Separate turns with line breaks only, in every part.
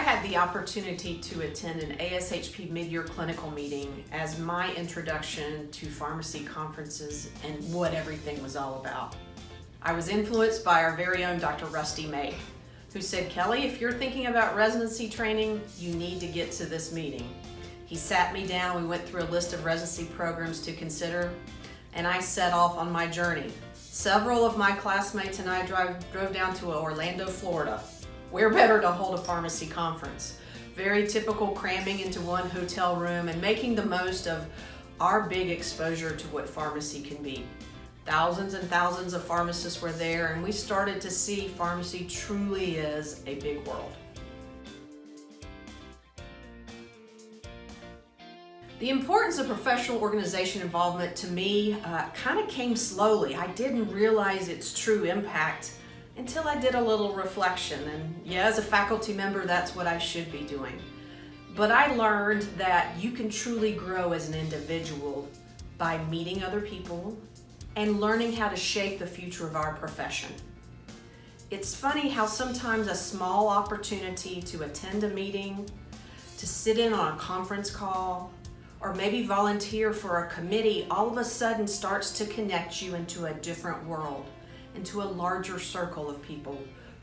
had the opportunity to attend an ASHP mid-year clinical meeting as my introduction to pharmacy conferences and what everything was all about. I was influenced by our very own Dr. Rusty May, who said, "Kelly, if you're thinking about residency training, you need to get to this meeting." He sat me down, we went through a list of residency programs to consider, and I set off on my journey. Several of my classmates and I drove down to Orlando, Florida. Where better to hold a pharmacy conference? Very typical cramming into one hotel room and making the most of our big exposure to what pharmacy can be. Thousands and thousands of pharmacists were there, and we started to see pharmacy truly is a big world. The importance of professional organization involvement to me kind of came slowly. I didn't realize its true impact until I did a little reflection. And yeah, as a faculty member, that's what I should be doing. But I learned that you can truly grow as an individual by meeting other people and learning how to shape the future of our profession. It's funny how sometimes a small opportunity to attend a meeting, to sit in on a conference call, or maybe volunteer for a committee, all of a sudden starts to connect you into a different world, into a larger circle of people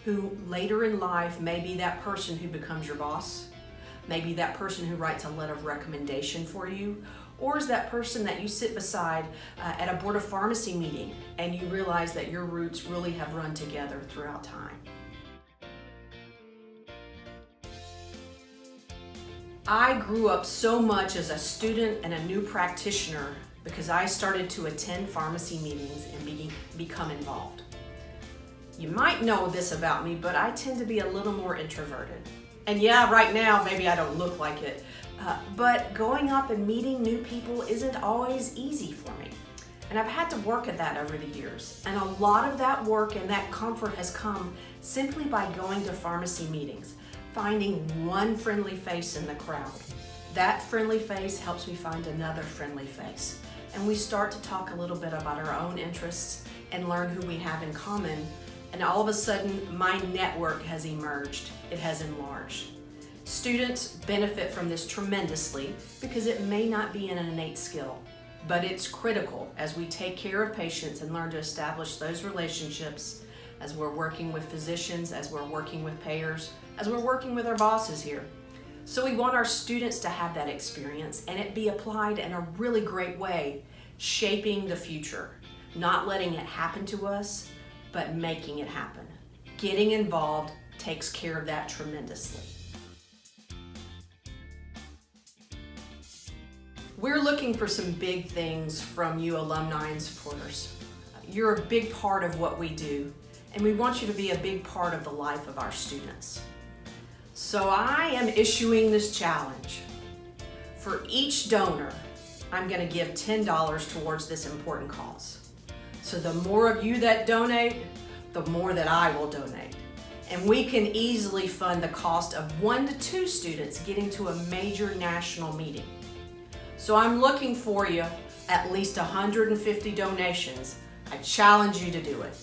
who later in life may be that person who becomes your boss, maybe that person who writes a letter of recommendation for you, or is that person that you sit beside at a board of pharmacy meeting and you realize that your roots really have run together throughout time. I grew up so much as a student and a new practitioner because I started to attend pharmacy meetings and become involved. You might know this about me, but I tend to be a little more introverted. And yeah, right now, maybe I don't look like it, but going up and meeting new people isn't always easy for me. And I've had to work at that over the years. And a lot of that work and that comfort has come simply by going to pharmacy meetings, finding one friendly face in the crowd. That friendly face helps me find another friendly face. And we start to talk a little bit about our own interests and learn who we have in common. And all of a sudden, my network has emerged. It has enlarged. Students benefit from this tremendously because it may not be an innate skill, but it's critical as we take care of patients and learn to establish those relationships as we're working with physicians, as we're working with payers, as we're working with our bosses here. So we want our students to have that experience and it be applied in a really great way, shaping the future, not letting it happen to us, but making it happen. Getting involved takes care of that tremendously. We're looking for some big things from you alumni and supporters. You're a big part of what we do, and we want you to be a big part of the life of our students. So I am issuing this challenge. For each donor, I'm going to give $10 towards this important cause. So the more of you that donate, the more that I will donate. And we can easily fund the cost of 1 to 2 students getting to a major national meeting. So I'm looking for you at least 150 donations. I challenge you to do it.